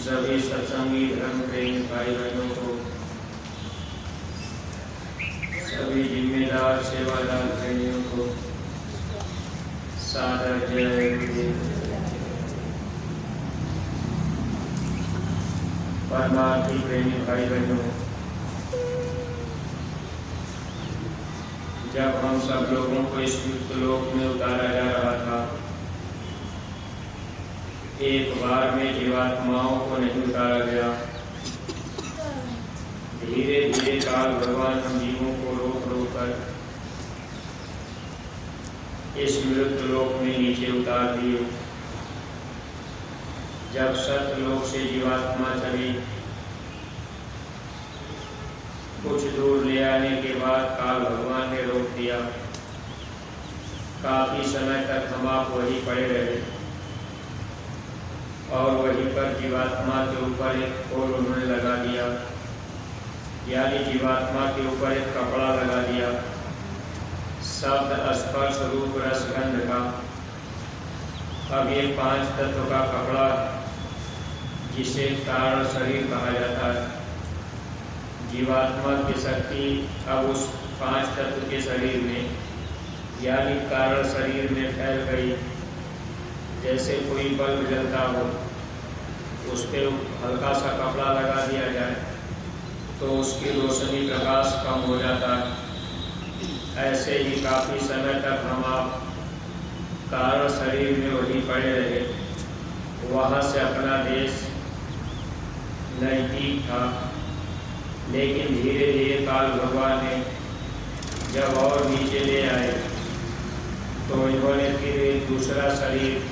सभी सत्संगी धर्म प्रेमी भाई बहनों को, सभी जिम्मेदार सेवादार प्रेमियों को सादर जय गुरुदेव। परमार्थी प्रेमी भाई बहनों, जब हम सब लोगों को इस युक्त लोक में उतारा जा रहा था, एक बार में जीवात्माओं को नहीं उतारा गया। धीरे धीरे काल भगवान हम जीवों को रोक रोक कर इस मृत लोक में नीचे उतार दिए। जब सत्यलोक से जीवात्मा चली, कुछ दूर ले आने के बाद काल भगवान ने रोक दिया। काफी समय तक हम आप वहीं पड़े रहे और वहीं पर जीवात्मा के ऊपर एक खोल उन्होंने लगा दिया, यानी जीवात्मा के ऊपर एक कपड़ा लगा दिया, शब्द स्पर्श रूप रस गंध का। अब ये 5 तत्व का कपड़ा, जिसे कारण शरीर कहा जाता है, जीवात्मा की शक्ति अब उस 5 तत्व के शरीर में यानी कारण शरीर में फैल गई। जैसे कोई बल्ब जलता हो, उस पर हल्का सा कपड़ा लगा दिया जाए तो उसकी रोशनी प्रकाश कम हो जाता है। ऐसे ही काफ़ी समय तक हम आप कारण शरीर में वहीं पड़े रहे। वहाँ से अपना देश नज़दीक था, लेकिन धीरे धीरे काल भगवान ने जब और नीचे ले आए तो इन्होंने फिर एक दूसरा शरीर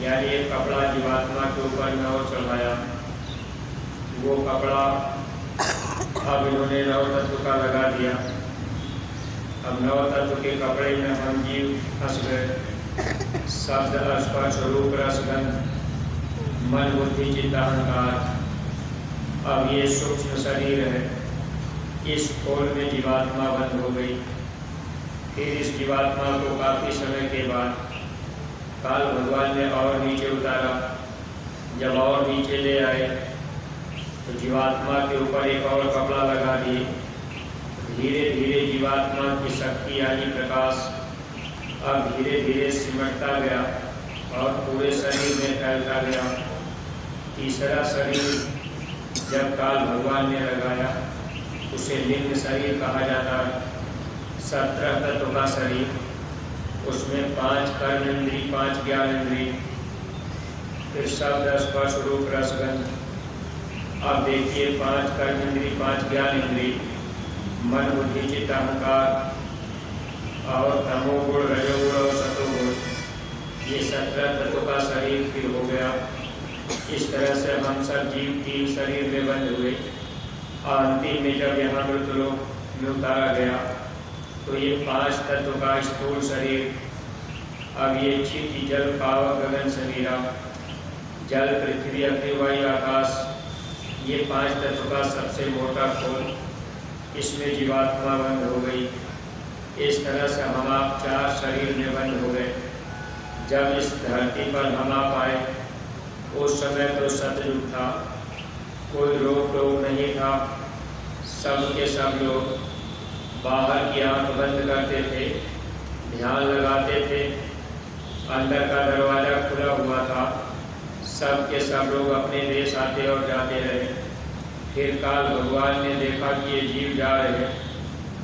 यानी एक कपड़ा जीवात्मा के ऊपर नव चढ़ाया। वो कपड़ा अब इन्होंने नव तत्व का लगा दिया। अब नव तत्व के कपड़े में हम जीव फंस गए। शब्द स्पर्श रूप रस गंध मन बुद्धि चित्त अहंकार, अब ये सूक्ष्म शरीर है। इस खोल में जीवात्मा बंद हो गई। फिर इस जीवात्मा को काफ़ी समय के बाद काल भगवान ने और नीचे उतारा। जब और नीचे ले आए तो जीवात्मा के ऊपर एक और कपड़ा लगा दिए। धीरे धीरे जीवात्मा की शक्ति यानी प्रकाश अब धीरे धीरे सिमटता गया और पूरे शरीर में फैलता गया। तीसरा शरीर जब काल भगवान ने लगाया, उसे लिंग शरीर कहा जाता है। 17 तत्व का शरीर, उसमें 5 कर्मेंद्रिय, 5 ज्ञानेंद्रिय, फिर शब्द स्पर्श रूप रस गंध। अब देखिए 5 कर्मेंद्रिय, 5 ज्ञानेंद्रिय, मन बुद्धि चित्त अहंकार और तमोगुण रजोगुण और सतोगुण, ये 17 तत्व का शरीर फिर हो गया। इस तरह से हम सब जीव 3 शरीर में बंद हुए और अंतिम में जब यहाँ मृतलोक में उतारा गया तो ये 5 तत्व का स्थूल शरीर, अब ये क्षिति जल पावक गगन समीरा, जल पृथ्वी अग्नि वायु आकाश, ये 5 तत्व का सबसे मोटा खोल, इसमें जीवात्मा बंद हो गई। इस तरह से हम आप 4 शरीर में बंद हो गए। जब इस धरती पर हम आप आए, उस समय तो सतयुग था, कोई रोक टोक नहीं था। सब के सब लोग बाहर की आंख बंद करते थे, ध्यान लगाते थे। अंदर का दरवाज़ा खुला हुआ था। सब के सब लोग अपने देश आते और जाते रहे। फिर काल भगवान ने देखा कि ये जीव जा रहे हैं,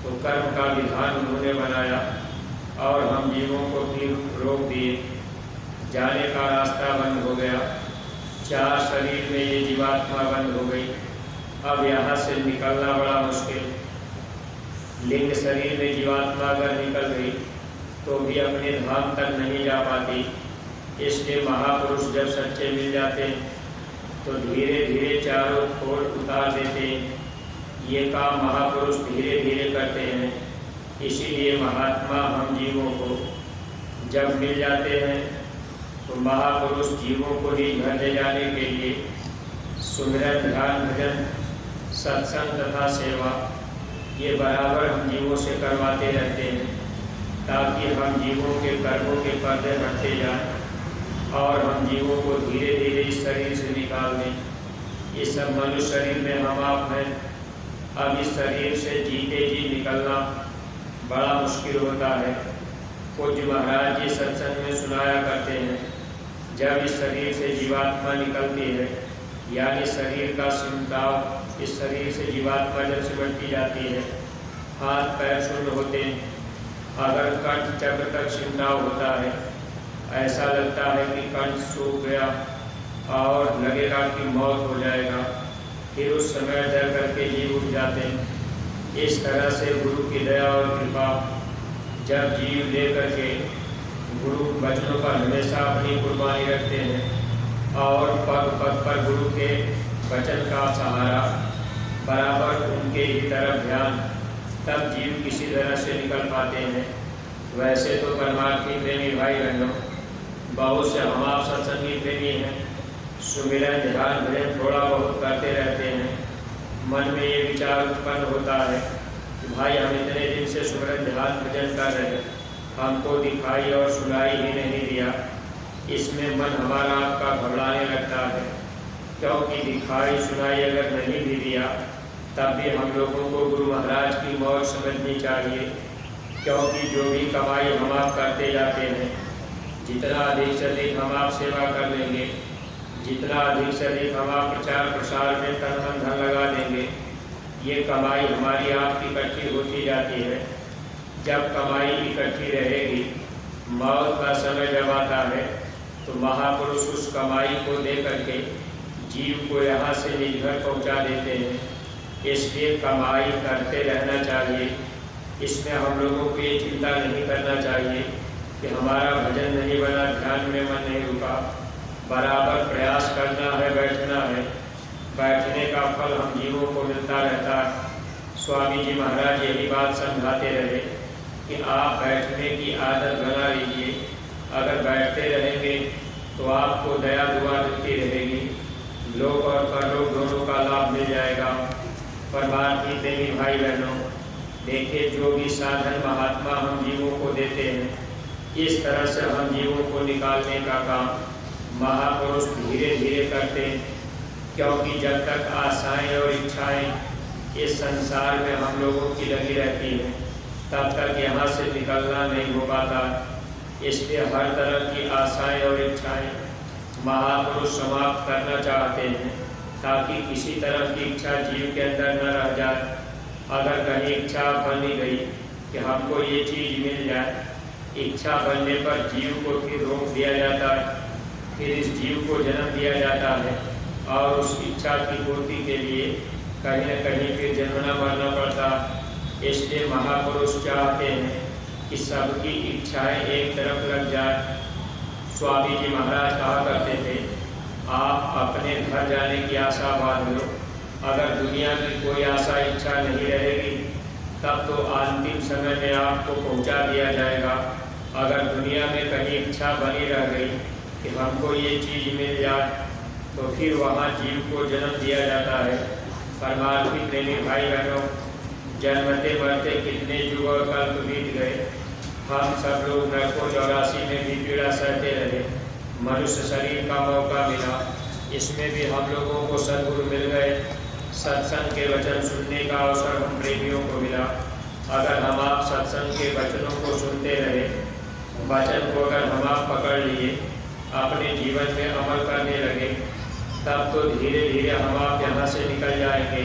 तो कर्म का विधान उन्होंने बनाया और हम जीवों को फिर रोक दिए। जाने का रास्ता बंद हो गया। 4 शरीर में ये जीवात्मा बंद हो गई। अब यहाँ से निकलना बड़ा मुश्किल। लिंग शरीर में जीवात्मा अगर निकल गई तो भी अपने धाम तक नहीं जा पाती। इसलिए महापुरुष जब सच्चे मिल जाते हैं तो धीरे धीरे चारों खोल उतार देते हैं। ये काम महापुरुष धीरे धीरे करते हैं। इसीलिए महात्मा हम जीवों को जब मिल जाते हैं तो महापुरुष जीवों को निज घर ले जाने के लिए सुमिरन, ध्यान, भजन, सत्संग तथा सेवा ये बराबर हम जीवों से करवाते रहते हैं, ताकि हम जीवों के कर्मों के पर्दे हटते जाएं और हम जीवों को धीरे धीरे इस शरीर से निकाल दें। इस सब मनुष्य शरीर में हम आप हैं। अब इस शरीर से जीते जी निकलना बड़ा मुश्किल होता है। पूज्य महाराज जी सत्संग में सुनाया करते हैं, जब इस शरीर से जीवात्मा निकलती है, यानी शरीर का सिमटाव, इस शरीर से जीवात्मा जब सिमटती जाती है, हाथ पैर शून्य होते हैं। अगर कंठ चक्र तक सिमटाव होता है, ऐसा लगता है कि कंठ सूख गया और लगेगा कि मौत हो जाएगा। फिर उस समय डर करके जीव उठ जाते हैं। इस तरह से गुरु की दया और कृपा जब जीव ले करके गुरु वचनों पर हमेशा अपनी कुर्बानी रखते हैं और पग पग पर गुरु के वचन का सहारा, बराबर उनके ही तरफ ध्यान, तब जीव किसी तरह से निकल पाते हैं। वैसे तो परमार्थी प्रेमी भाई बहनों, बहुत से हम आप सत्संगी प्रेमी हैं, सुमिरन, ध्यान, भजन थोड़ा बहुत करते रहते हैं। मन में ये विचार उत्पन्न होता है कि भाई हम इतने दिन से सुमिरन, ध्यान, भजन कर रहे हैं, हमको दिखाई और सुनाई ही नहीं दिया। इसमें मन हमारा आपका घबराने लगता है, क्योंकि दिखाई सुनाई अगर नहीं भी दिया तब भी हम लोगों को गुरु महाराज की मौज समझनी चाहिए। क्योंकि जो भी कमाई हम आप करते जाते हैं, जितना अधिक से अधिक हम आप सेवा कर लेंगे, जितना अधिक से अधिक हम आप प्रचार प्रसार में तन मन धन लगा देंगे, ये कमाई हमारी आपकी इकट्ठी होती जाती है। जब कमाई इकट्ठी रहेगी, मौत का समय जब आता है तो महापुरुष उस कमाई को दे करके जीव को यहाँ से निज घर पहुँचा देते हैं। इसलिए कमाई करते रहना चाहिए। इसमें हम लोगों को ये चिंता नहीं करना चाहिए कि हमारा भजन नहीं बना, ध्यान में मन नहीं रुका। बराबर प्रयास करना है, बैठना है। बैठने का फल हम जीवों को मिलता रहता है। स्वामी जी महाराज यही बात समझाते रहे कि आप बैठने की आदत बना लीजिए। अगर बैठते रहेंगे तो आपको दया दुआ मिलती रहेगी, लोक और परलोक दोनों का लाभ मिल जाएगा। परमार्थी प्रेमी भाई बहनों, देखिए जो भी साधन महात्मा हम जीवों को देते हैं, इस तरह से हम जीवों को निकालने का काम महापुरुष धीरे धीरे करते हैं। क्योंकि जब तक आशाएं और इच्छाएं इस संसार में हम लोगों की लगी रहती हैं, तब तक यहाँ से निकलना नहीं हो पाता। इसलिए हर तरह की आशाएं और इच्छाएं महापुरुष समाप्त करना चाहते हैं, ताकि किसी तरह की इच्छा जीव के अंदर न रह जाए। अगर कहीं इच्छा बनी गई कि हमको ये चीज़ मिल जाए, इच्छा बनने पर जीव को फिर रोक दिया जाता है, फिर इस जीव को जन्म दिया जाता है और उस इच्छा की पूर्ति के लिए कहीं न कहीं फिर जन्मना मरना पड़ता। इसलिए महापुरुष चाहते हैं कि सबकी इच्छाएं एक तरफ लग जाए। स्वामी जी महाराज कहा करते थे, आप अपने घर जाने की आशा बांध लो। अगर दुनिया की कोई आशा इच्छा नहीं रहेगी, तब तो अंतिम समय में आपको पहुंचा दिया जाएगा। अगर दुनिया में कहीं इच्छा बनी रह गई कि हमको ये चीज़ मिल जाए, तो फिर वहाँ जीव को जन्म दिया जाता है। परमार्थी प्रेमी भाई बहनों, जन्मते मरते कितने युग और कल्प बीत गए। हम सब लोग नरकों 84 में भी पीड़ा सहते रहे। मनुष्य शरीर का मौका मिला, इसमें भी हम लोगों को सद्गुरु मिल गए, सत्संग के वचन सुनने का अवसर हम प्रेमियों को मिला। अगर हम आप सत्संग के वचनों को सुनते रहे, वचन को अगर हम आप पकड़ लिए, अपने जीवन में अमल करने लगे, तब तो धीरे धीरे हम आप यहाँ से निकल जाएंगे।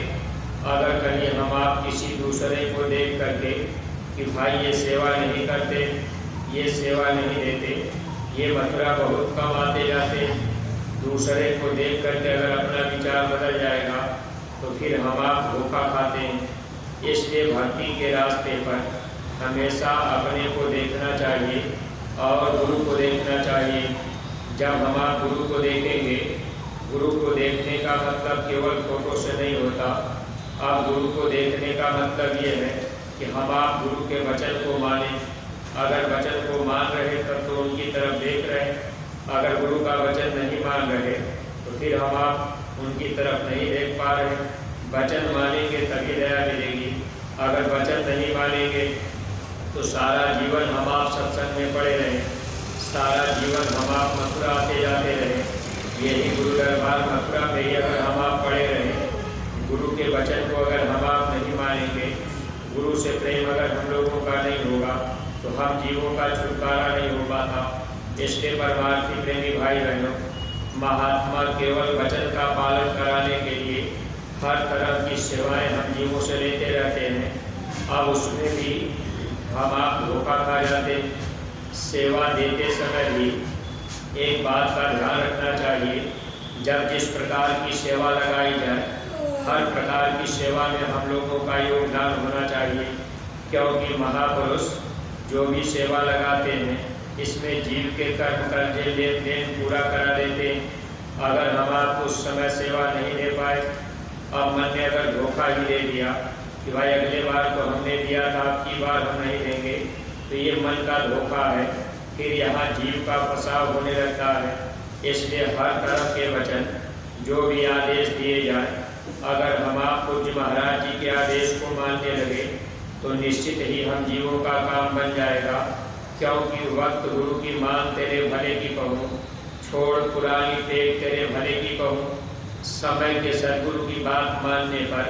अगर कहीं हम आप किसी दूसरे को देख करके कि भाई ये सेवा नहीं करते, ये सेवा नहीं देते, ये मथुरा बहुत कम आते जाते, दूसरे को देख करके अगर अपना विचार बदल जाएगा तो फिर हम आप धोखा खाते हैं। इसलिए भक्ति के रास्ते पर हमेशा अपने को देखना चाहिए और गुरु को देखना चाहिए। जब हम आप गुरु को देखेंगे, गुरु को देखने का मतलब केवल फोटो से नहीं होता। आप गुरु को देखने का मतलब ये है कि हम आप गुरु के वचन को माने। अगर वचन को मान रहे तब तो उनकी तरफ देख रहे, अगर गुरु का वचन नहीं मान रहे तो फिर हम आप उनकी तरफ नहीं देख पा रहे। वचन मानेंगे तभी दया मिलेगी, अगर वचन नहीं मानेंगे तो सारा जीवन हम आप सत्संग में पड़े रहें, सारा जीवन हम आप मथुरा आते जाते रहे। यही गुरु दरबार मथुरा में ही अगर हम आप पड़े रहें, गुरु के वचन को अगर हम आप नहीं मानेंगे, गुरु से प्रेम अगर हम लोगों का नहीं होगा तो हम जीवों का छुटकारा नहीं हो पाता। इसके परमार्थी प्रेमी भाई बहनों, महात्मा केवल वचन का पालन कराने के लिए हर तरह की सेवाएं हम जीवों से लेते रहते हैं। अब उसमें भी हम आप धोखा खा जाते। सेवा देते समय भी एक बात का ध्यान रखना चाहिए, जब जिस प्रकार की सेवा लगाई जाए, हर प्रकार की सेवा में हम लोगों का योगदान होना चाहिए, क्योंकि महापुरुष जो भी सेवा लगाते हैं इसमें जीव के कर्म कर्जे लेन देन पूरा करा देते हैं। अगर हम आपको उस समय सेवा नहीं दे पाए, अब मन ने अगर धोखा ही दे दिया कि भाई अगले बार तो हमने दिया था, अबकी बार हम नहीं देंगे, तो ये मन का धोखा है, फिर यहाँ जीव का फसाव होने लगता है। इसलिए हर तरह के वचन जो भी आदेश दिए जाए, अगर हम आप पूज्य महाराज जी के आदेश को मानने लगे तो निश्चित ही हम जीवों का काम बन जाएगा। क्योंकि वक्त गुरु की मान तेरे भले की कहूँ, छोड़ पुरानी टेक तेरे भले की कहूँ। समय के सद्गुरु की बात मानने पर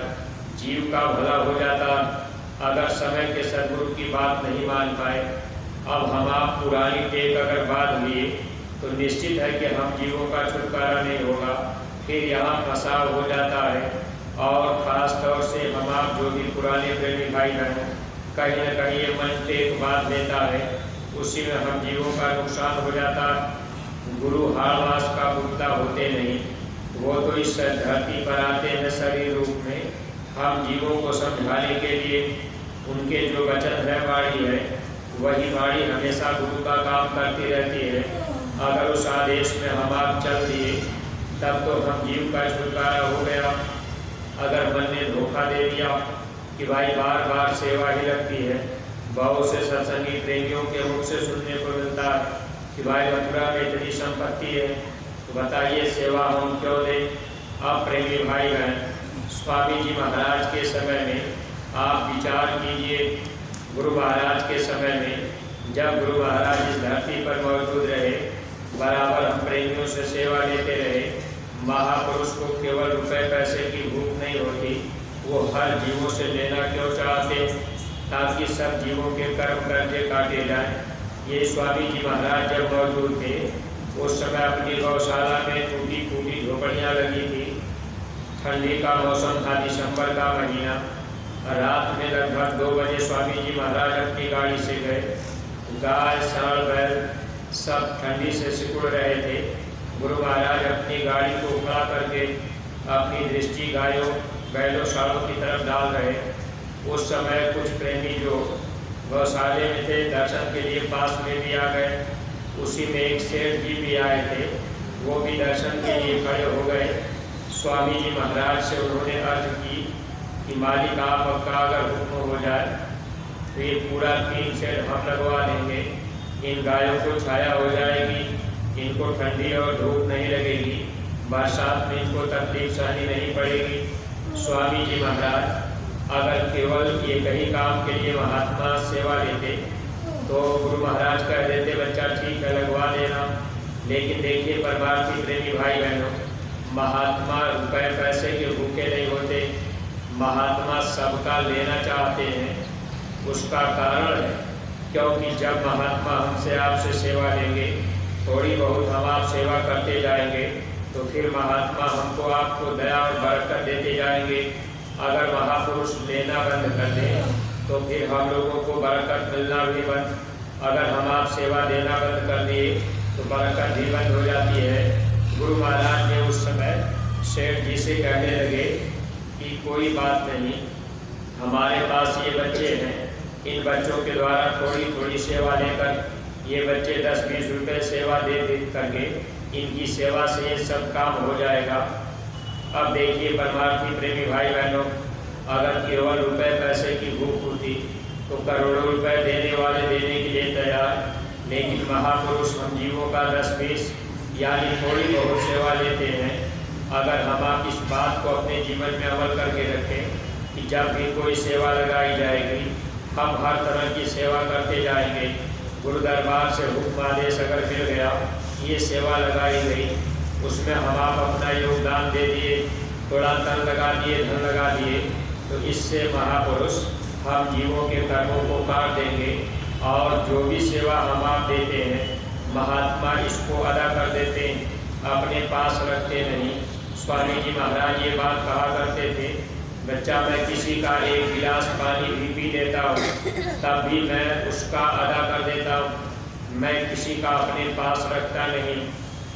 जीव का भला हो जाता। अगर समय के सद्गुरु की बात नहीं मान पाए, अब हम आप पुरानी टेक अगर बांध लिए तो निश्चित है कि हम जीवों का छुटकारा नहीं होगा, फिर यहाँ फसाव हो जाता है। और ख़ास तौर से हम आप जो भी पुराने प्रेमी भाई बहनों, कहीं न कहीं ये मन टेक बांध देता है, उसी में हम जीवों का नुकसान हो जाता। गुरु हाड़ मास का बुद्धा होते नहीं, वो तो इस धरती पर आते हैं शरीर रूप में हम जीवों को समझाने के लिए। उनके जो वचन है, वाणी है, वही वाणी हमेशा गुरु का काम करती रहती है। अगर उस आदेश में हम आप चल दिए तब तो हम जीव का छुटकारा हो गया। अगर मन ने धोखा दे दिया कि भाई बार बार सेवा ही लगती है, बहुत से सत्संगी प्रेमियों के मुख से सुनने को मिलता है कि भाई मथुरा में इतनी संपत्ति है, तो बताइए सेवा हम क्यों दें। आप प्रेमी भाई बहन, स्वामी जी महाराज के समय में आप विचार कीजिए, गुरु महाराज के समय में जब गुरु महाराज इस धरती पर मौजूद रहे, बराबर हम प्रेमियों से सेवा लेते रहे। महापुरुष को केवल रुपए पैसे की भूख नहीं होती, वो हर जीवों से लेना क्यों चाहते, ताकि सब जीवों के कर्म कर्जे काटे जाएं। ये स्वामी जी महाराज जब मौजूद थे, उस समय अपनी गौशाला में टूटी फूटी झोपड़ियाँ लगी थी। ठंडी का मौसम था, दिसंबर का महीना। रात में लगभग 2 बजे स्वामी जी महाराज अपनी गाड़ी से गए। गाय सांड बैल सब ठंडी से सिकुड़ रहे थे। गुरु महाराज अपनी गाड़ी को खड़ा करके अपनी दृष्टि गायों बैलों सांडों की तरफ डाल रहे। उस समय कुछ प्रेमी जो गौशाले में थे, दर्शन के लिए पास में भी आ गए। उसी में एक सेठ जी भी आए थे, वो भी दर्शन के लिए खड़े हो गए। स्वामी जी महाराज से उन्होंने अर्ज की कि मालिक आपका अगर हुक्म हो जाए तो ये पूरा 3 सेट हम लगवा देंगे। इन गायों को छाया हो जाएगी, इनको ठंडी और धूप नहीं लगेगी, बरसात में इनको तकलीफ सहनी नहीं पड़ेगी। स्वामी जी महाराज अगर केवल ये कहीं काम के लिए महात्मा सेवा लेते तो गुरु महाराज कह देते बच्चा ठीक है लगवा देना। लेकिन देखिए परमार्थी प्रेमी भाई बहनों, महात्मा रुपए पैसे के भूखे नहीं होते, महात्मा सबका लेना चाहते हैं। उसका कारण है क्योंकि जब महात्मा हमसे आपसे सेवा लेंगे, थोड़ी बहुत हम आप सेवा करते जाएंगे, तो फिर महात्मा हमको आपको दया और बरकत देते जाएंगे। अगर महापुरुष लेना बंद कर दें तो फिर हम लोगों को बरकत मिलना भी बंद। अगर हम आप सेवा देना बंद कर दिए तो बरकत भी बंद हो जाती है। गुरु महाराज ने उस समय सेठ जी से कहने लगे कि कोई बात नहीं, हमारे पास ये बच्चे हैं, इन बच्चों के द्वारा थोड़ी थोड़ी सेवा लेकर, ये बच्चे 10-20 रुपये सेवा दे करके इनकी सेवा से ये सब काम हो जाएगा। अब देखिए परमार्थी प्रेमी भाई बहनों, अगर केवल रुपए पैसे की भूख होती तो करोड़ों रुपए देने वाले देने के लिए तैयार, लेकिन महापुरुष हम जीवों का 10-20 यानी थोड़ी बहुत सेवा लेते हैं। अगर हम आप इस बात को अपने जीवन में अमल करके रखें कि जब भी कोई सेवा लगाई जाएगी हम हर तरह की सेवा करते जाएंगे। गुरु दरबार से हुक्म आदेश अगर मिल गया, ये सेवा लगाई गई, उसमें हम आप अपना योगदान दे दिए, थोड़ा तन लगा दिए, धन लगा दिए, तो इससे महापुरुष हम जीवों के कर्मों को काट देंगे और जो भी सेवा हम आप देते हैं महात्मा इसको अदा कर देते हैं, अपने पास रखते नहीं। स्वामी जी महाराज ये बात कहा करते थे, बच्चा मैं किसी का एक गिलास पानी भी पी लेता हूँ तब भी मैं उसका अदा कर देता हूँ, मैं किसी का अपने पास रखता नहीं।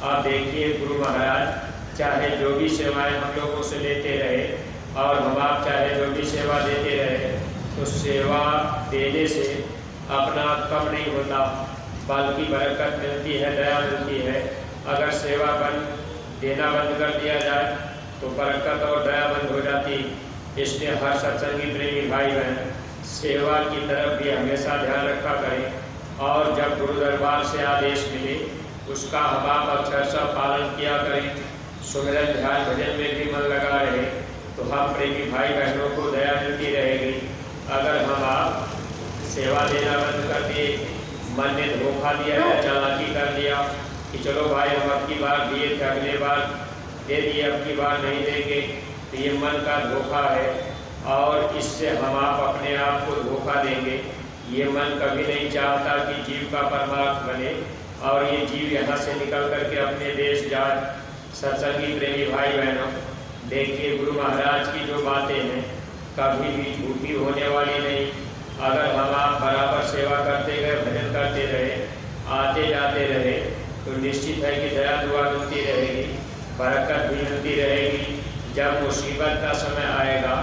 आप देखिए गुरु महाराज चाहे जो भी सेवाएं हम लोगों से लेते रहे और हम आप चाहे जो भी सेवा देते रहे, तो सेवा देने से अपना कम नहीं होता, बल्कि बरकत मिलती है, दया मिलती है। अगर सेवा देना बंद कर दिया जाए तो बरकत और दया बंद हो जाती। इसलिए हर सत्संगी प्रेमी भाई बहन सेवा की तरफ भी हमेशा ध्यान रखा करें और जब गुरु दरबार से आदेश मिले उसका हम आप अक्षरशः पालन किया करें। सुमिरन ध्यान भजन में भी मन लगा रहे तो हम प्रेमी भाई बहनों को दया मिलती रहेगी। अगर हम आप सेवा देना बंद कर दिए, मन ने धोखा दिया या चालाकी कर लिया कि चलो भाई हम अब की बार दिए थे, अगले बार दे दिए, अब की बार नहीं देंगे, तो ये मन का धोखा है और इससे हम आप अपने आप को धोखा देंगे। ये मन कभी नहीं चाहता कि जीव का परमार्थ बने और ये जीव यहाँ से निकल करके अपने देश जाए। सत्संगी प्रेमी भाई बहनों, देखिए गुरु महाराज की जो बातें हैं कभी भी झूठी होने वाली नहीं। अगर हम आप बराबर सेवा करते गए, भजन करते रहे, आते जाते रहे, तो निश्चित है कि दया दुआ मिलती रहेगी, बरकत भी मिलती रहेगी। जब मुसीबत का समय आएगा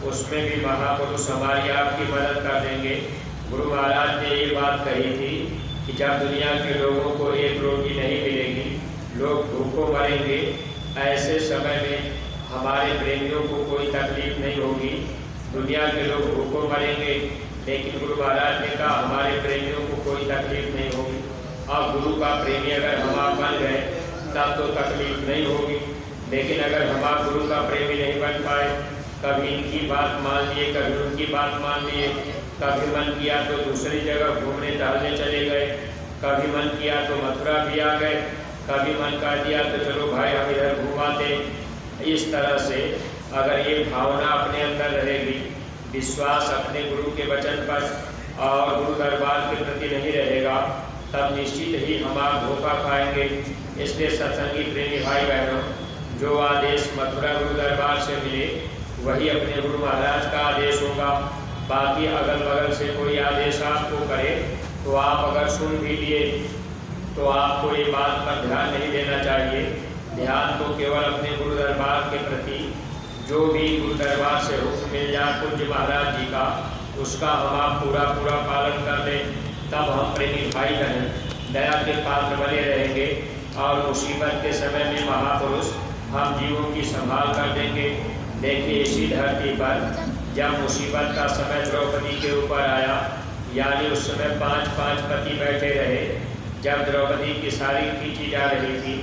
उसमें भी महापुरुष हमारी आपकी मदद कर देंगे। गुरु महाराज ने ये बात कही थी कि जब दुनिया के लोगों को एक रोटी नहीं मिलेगी, लोग भूखों मरेंगे, ऐसे समय में हमारे प्रेमियों को कोई तकलीफ नहीं होगी। दुनिया के लोग भूखों मरेंगे लेकिन गुरु महाराज ने कहा हमारे प्रेमियों को कोई तकलीफ नहीं होगी। अब गुरु का प्रेमी अगर हम आप बन गए तब तो तकलीफ नहीं होगी, लेकिन अगर हम आप गुरु का प्रेमी नहीं बन पाए, कभी इनकी बात मान लिए, कभी उनकी बात मान लिए, कभी मन किया तो दूसरी जगह घूमने टहलने चले गए, कभी मन किया तो मथुरा भी आ गए, कभी मन कर दिया तो चलो भाई हम इधर घुमाते। इस तरह से अगर ये भावना अपने अंदर रहेगी, विश्वास अपने गुरु के वचन पर और गुरु दरबार के प्रति नहीं रहेगा, तब निश्चित ही हम आप धोखा खाएंगे। इसलिए सत्संगी प्रेमी भाई बहनों, जो आदेश मथुरा गुरु दरबार से मिले वही अपने गुरु महाराज का आदेश होगा। बाकी अगल बगल से कोई आदेश आपको करे तो आप अगर सुन भी लिए तो आपको ये बात पर ध्यान नहीं देना चाहिए। ध्यान तो केवल अपने गुरु दरबार के प्रति, जो भी गुरु दरबार से हुक्म मिल जाए पूज्य महाराज जी का, उसका हम आप पूरा पालन कर लें, तब हम प्रेमी भाई बहन दया के पात्र बने रहेंगे और मुसीबत के समय में महापुरुष हम जीवों की संभाल कर देंगे। देखिए इसी धरती पर जब मुसीबत का समय द्रौपदी के ऊपर आया, यानी उस समय 5 पति बैठे रहे, जब द्रौपदी की साड़ी खींची जा रही थी,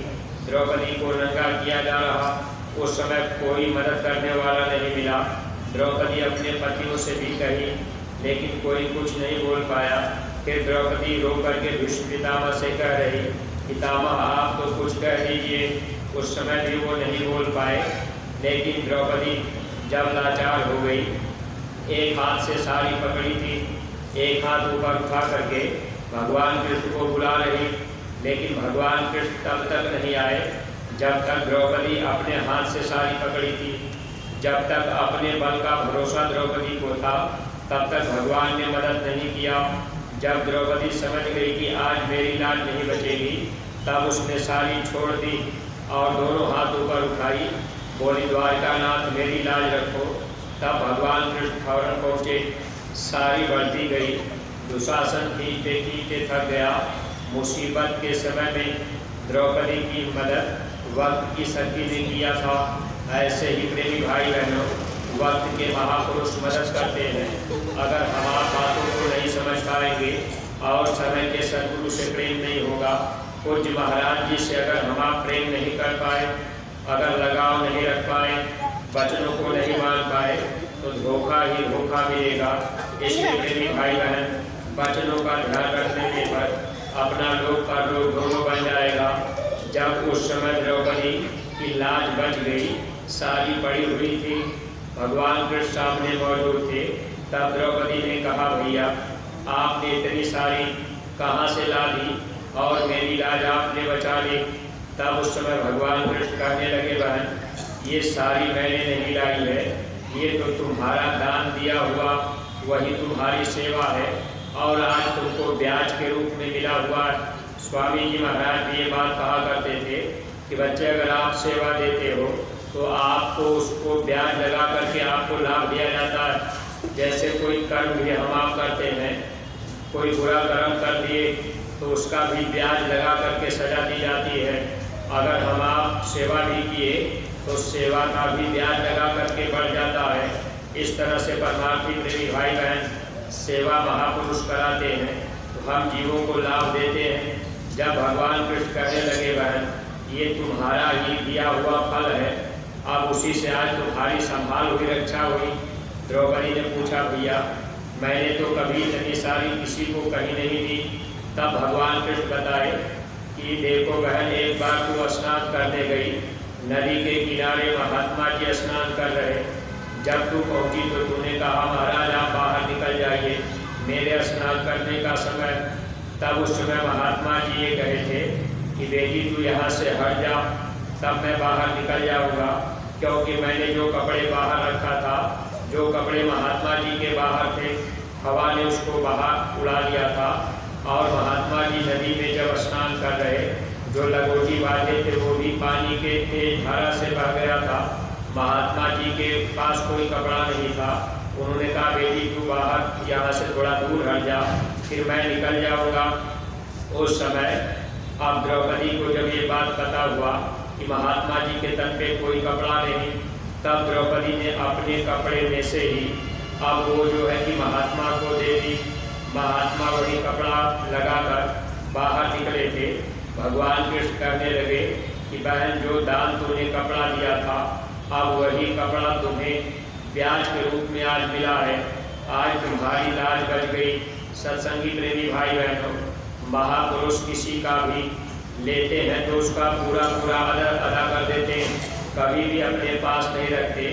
द्रौपदी को नंगा किया जा रहा, उस समय कोई मदद करने वाला नहीं मिला। द्रौपदी अपने पतियों से भी कही लेकिन कोई कुछ नहीं बोल पाया। फिर द्रौपदी रो करके भीष्म पितामह से कह रही, पितामह आप तो कुछ कह दीजिए। उस समय भी वो नहीं बोल पाए, लेकिन द्रौपदी जब लाचार हो गई, एक हाथ से साड़ी पकड़ी थी, एक हाथ ऊपर उठा करके भगवान कृष्ण को बुला रही, लेकिन भगवान कृष्ण तब तक नहीं आए जब तक द्रौपदी अपने हाथ से साड़ी पकड़ी थी। जब तक अपने बल का भरोसा द्रौपदी को था, तब तक भगवान ने मदद नहीं किया। जब द्रौपदी समझ गई कि आज मेरी लाज नहीं बचेगी, तब उसने साड़ी छोड़ दी और दोनों हाथ ऊपर उठाई, बोली द्वारकानाथ मेरी लाज रखो। तब भगवान कृष्ण फौरन पहुँचे। साड़ी बढ़ती गई, दुशासन खींचते खींचते थक गया। मुसीबत के समय में द्रौपदी की मदद वक्त की सती ने किया था। ऐसे ही प्रेमी भाई बहनों, वक्त के महापुरुष मदद करते हैं। अगर हम आप बातों को नहीं समझ पाएंगे और समय के सद्गुरु से प्रेम नहीं होगा, पूज्य महाराज जी से अगर हम आप प्रेम नहीं कर पाए, अगर लगाव नहीं रख पाए, वचनों को नहीं मान पाए, तो धोखा ही धोखा मिलेगा। इसलिए प्रेमी भाई बहन, वचनों का ध्यान रखने पर अपना लोक परलोक दोनों बन जाएगा। जब उस समय द्रौपदी की लाज बच गई, साड़ी पड़ी हुई थी, भगवान कृष्ण सामने मौजूद थे, तब द्रौपदी ने कहा भैया आपने इतनी साड़ी कहाँ से ला दी और मेरी लाज आपने बचा ली। तब उस समय भगवान कृष्ण कहने लगे बहन ये साड़ी मैंने नहीं लाई है, ये तो तुम्हारा दान दिया हुआ वही तुम्हारी सेवा है और आज तुमको ब्याज के रूप में मिला हुआ है। स्वामी जी महाराज भी ये बात कहा करते थे कि बच्चे अगर आप सेवा देते हो तो आपको उसको ब्याज लगा करके आपको लाभ दिया जाता है। जैसे कोई कर्म भी हम आप करते हैं, कोई बुरा कर्म कर दिए तो उसका भी ब्याज लगा करके सजा दी जाती है। अगर हम आप सेवा भी किए तो सेवा का भी ब्याज लगा करके बढ़ जाता है। इस तरह से परमार्थी प्रेमी भाई बहन सेवा महापुरुष कराते हैं तो हम जीवों को लाभ देते हैं। जब भगवान कृष्ण कहने लगे बहन ये तुम्हारा ही दिया हुआ फल है, अब उसी से आज तुम्हारी संभाल हुई, रक्षा हुई। द्रौपदी ने पूछा भैया मैंने तो कभी इतनी सारी किसी को कहीं नहीं दी। तब भगवान कृष्ण बताए कि देखो बहन एक बार तू स्नान करने गई, नदी के किनारे महात्मा जी स्नान कर रहे। जब तू पहुंची तो तूने कहा महाराज आप बाहर निकल जाइए, मेरे स्नान करने का समय। तब उस समय महात्मा जी ये कहे थे कि बेटी तू यहाँ से हट जा, तब मैं बाहर निकल जाऊँगा, क्योंकि मैंने जो कपड़े बाहर रखा था, जो कपड़े महात्मा जी के बाहर थे, हवा ने उसको बाहर उड़ा दिया था। और महात्मा जी नदी में जब स्नान कर रहे, जो लगोटी बांधे थे वो भी पानी के तेज धारा से बह गया था। महात्मा जी के पास कोई कपड़ा नहीं था। उन्होंने कहा बेटी तू बाहर यहाँ से थोड़ा दूर हट जा, फिर मैं निकल जाऊँगा। उस समय अब द्रौपदी को जब ये बात पता हुआ कि महात्मा जी के तन पे कोई कपड़ा नहीं, तब द्रौपदी ने अपने कपड़े में से ही अब वो जो है कि महात्मा को दे दी। महात्मा वही कपड़ा लगाकर बाहर निकले थे। भगवान कृष्ण कहने लगे कि बहन जो दान तूने कपड़ा दिया था, अब वही कपड़ा तुम्हें ब्याज के रूप में आज मिला है। आज तुम्हारी लाज बच गई। सत्संगी प्रेमी भाई बहनों, महापुरुष किसी का भी लेते हैं तो उसका पूरा अदा कर देते हैं, कभी भी अपने पास नहीं रखते।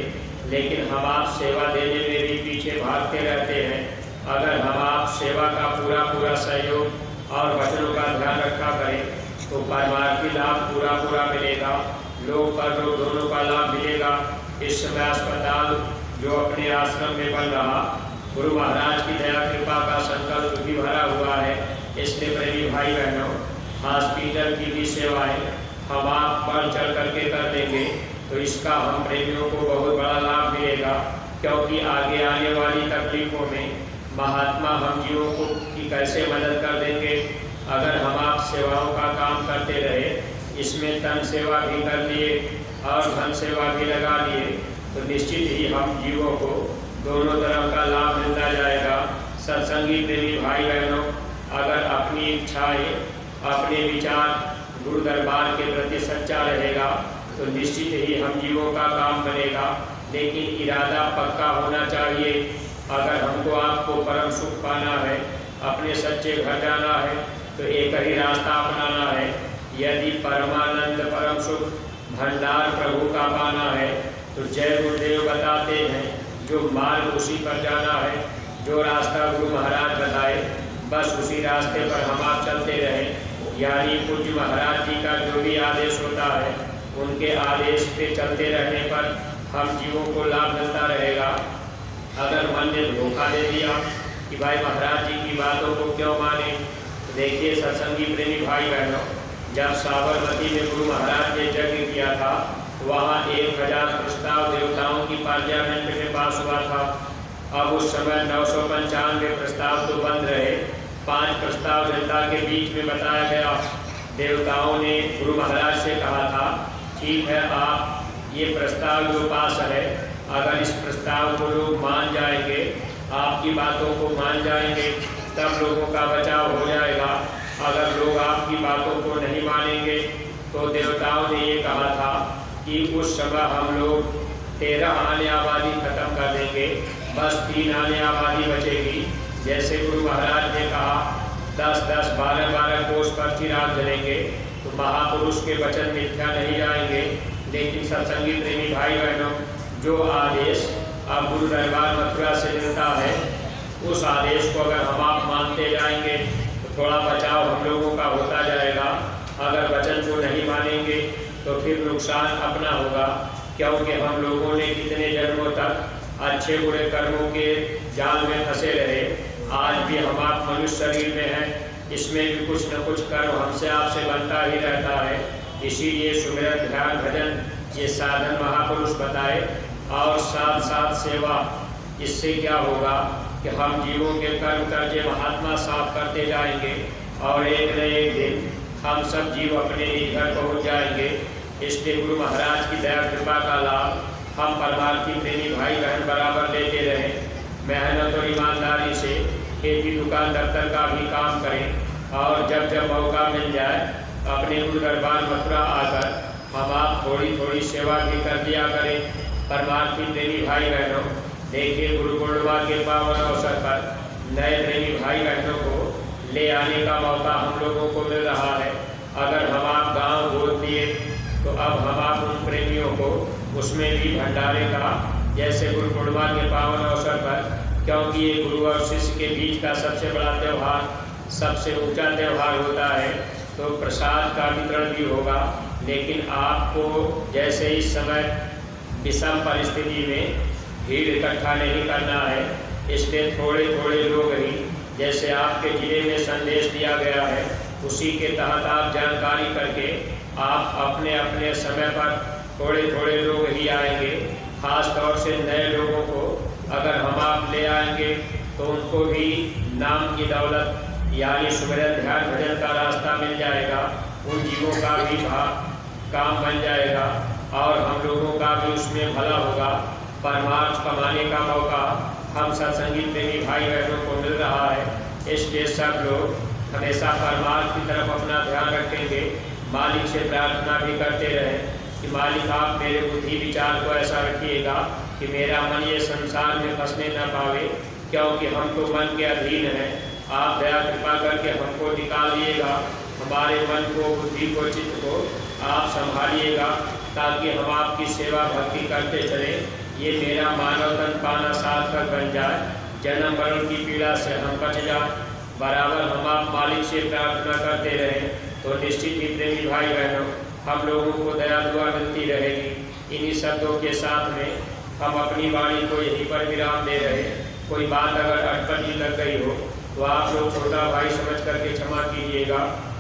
लेकिन हम आप सेवा देने में भी पीछे भागते रहते हैं। अगर हम आप सेवा का पूरा सहयोग और वचनों का ध्यान रखा करें तो परमार्थी लाभ पूरा मिलेगा, लोक परलोक दोनों का लाभ मिलेगा। इस समय अस्पताल जो अपने आश्रम में बन रहा, गुरु महाराज की दया कृपा का संकल्प भी भरा हुआ है। इसलिए प्रेमी भाई बहनों, हॉस्पिटल की भी सेवाएं हम आप बढ़ चढ़ करके कर देंगे तो इसका हम प्रेमियों को बहुत बड़ा लाभ मिलेगा। क्योंकि आगे आने वाली तकलीफों में महात्मा हम जीवों को की कैसे मदद कर देंगे। अगर हम आप सेवाओं का काम करते रहे, इसमें तन सेवा भी कर लिए और धन सेवा भी लगा लिए, तो निश्चित ही हम जीवों को दोनों तरह का लाभ मिलता जाएगा। सत्संगी प्रेमी भाई बहनों, अगर अपनी इच्छाएं, अपने विचार गुरु दरबार के प्रति सच्चा रहेगा तो निश्चित ही हम जीवों का काम बनेगा। लेकिन इरादा पक्का होना चाहिए। अगर हमको आपको परम सुख पाना है, अपने सच्चे घर जाना है, तो एक ही रास्ता अपनाना है। यदि परमानंद परम सुख भंडार प्रभु का पाना है। तो जय गुरुदेव बताते हैं जो मार्ग उसी पर जाना है, जो रास्ता गुरु महाराज बताए बस उसी रास्ते पर हम आप चलते रहें। यानी पूज्य महाराज जी का जो भी आदेश होता है उनके आदेश पे चलते रहने पर हम जीवों को लाभ मिलता रहेगा। अगर मन ने धोखा दे दिया कि भाई महाराज जी की बातों को क्यों माने, तो देखिए सत्संगी प्रेमी भाई बहनों, जब साबरमती में गुरु महाराज ने यज्ञ किया था वहाँ 1000 प्रस्ताव देवताओं की पार्लियामेंट में पास हुआ था। अब उस समय 995 प्रस्ताव तो बंद रहे, 5 प्रस्ताव जनता के बीच में बताया गया। देवताओं ने गुरु महाराज से कहा था ठीक है, आप ये प्रस्ताव जो पास है अगर इस प्रस्ताव को लोग मान जाएंगे, आपकी बातों को मान जाएंगे तब लोगों का बचाव हो जाएगा। अगर लोग आपकी बातों को नहीं मानेंगे तो देवताओं ने ये कहा था कि उस समय हम लोग 13 आने आबादी खत्म कर देंगे, बस 3 आने आबादी बचेगी। जैसे गुरु महाराज ने कहा 10-10, 12-12 कोस पर चिराग जलेंगे, तो महापुरुष के वचन मिथ्या नहीं जाएंगे। लेकिन सत्संगी प्रेमी भाई बहनों, जो आदेश अब गुरु दरबार मथुरा से मिलता है उस आदेश को अगर हम आप मानते जाएंगे तो थोड़ा बचाव हम लोगों का होता जाएगा। अगर वचन को नहीं मानेंगे तो फिर नुकसान अपना होगा, क्योंकि हम लोगों ने कितने जन्मों तक अच्छे बुरे कर्मों के जाल में फंसे रहे। आज भी हम आप मनुष्य शरीर में हैं, इसमें भी कुछ न कुछ कर्म हमसे आपसे बनता ही रहता है। इसीलिए सुमिरन ध्यान भजन ये साधन महापुरुष बताए और साथ साथ सेवा। इससे क्या होगा कि हम जीवों के कर्म कर्जे महात्मा साफ करते जाएंगे और एक न एक दिन हम सब जीव अपने निज घर पहुँच जाएंगे। इसलिए गुरु महाराज की दया कृपा का लाभ हम परमार्थी प्रेमी भाई बहन बराबर लेते रहें। मेहनत और ईमानदारी से खेती दुकान दफ्तर का भी काम करें और जब जब मौका मिल जाए अपने गुरु दरबार मथुरा आकर हम आप थोड़ी थोड़ी सेवा भी कर दिया करें। परमार्थी प्रेमी भाई बहनों, देखिए गुरु पूर्णिमा के पावन अवसर पर नए प्रेमी भाई बहनों को ले आने का मौका हम लोगों को मिल रहा है। अगर हम आप गाँव गोद दिए तो अब हम आप उन प्रेमियों को उसमें भी भंडारे का, जैसे गुरु पूर्णिमा के पावन अवसर पर, क्योंकि ये गुरु और शिष्य के बीच का सबसे बड़ा त्यौहार, सबसे ऊंचा त्यौहार होता है, तो प्रसाद का वितरण भी होगा। लेकिन आपको जैसे इस समय विषम परिस्थिति में भीड़ इकट्ठा नहीं करना है, इसलिए थोड़े थोड़े लोग ही, जैसे आपके जिले में संदेश दिया गया है उसी के तहत आप जानकारी करके आप अपने अपने समय पर थोड़े थोड़े लोग ही आएंगे। खास तौर से नए लोगों को अगर हम आप ले आएंगे तो उनको भी नाम की दौलत यानी सुमिरन ध्यान भजन का रास्ता मिल जाएगा, उन जीवों का भी काम बन जाएगा और हम लोगों का भी उसमें भला होगा। परमार्थ कमाने का मौका हम सत्संगी प्रेमी भाई बहनों को मिल रहा है, इसलिए सब लोग हमेशा परमार्थ की तरफ अपना ध्यान रखेंगे। मालिक से प्रार्थना भी करते रहें कि मालिक आप मेरे बुद्धि विचार को ऐसा रखिएगा कि मेरा मन ये संसार में फंसने न पावे, क्योंकि हम तो मन के अधीन हैं। आप दया कृपा करके हमको निकाल दिएगा, हमारे मन को, बुद्धि को, चित्त को आप संभालिएगा ताकि हम आपकी सेवा भक्ति करते चलें। ये मेरा मानव तन पाना सार्थक बन जाए, जन्म मरण की पीड़ा से हम बच जाए। बराबर हम आप मालिक से प्रार्थना करते रहें तो निश्चित ही प्रेमी भाई बहनों हम लोगों को दया दुआ मिलती रहेगी। इन्हीं शब्दों के साथ में हम अपनी वाणी को यहीं पर विराम दे रहे। कोई बात अगर अटपटी लग गई हो तो आप लोग छोटा भाई समझ करके क्षमा कीजिएगा।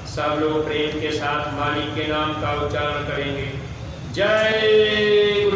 सब लोग प्रेम के साथ मालिक के नाम का उच्चारण करेंगे। जय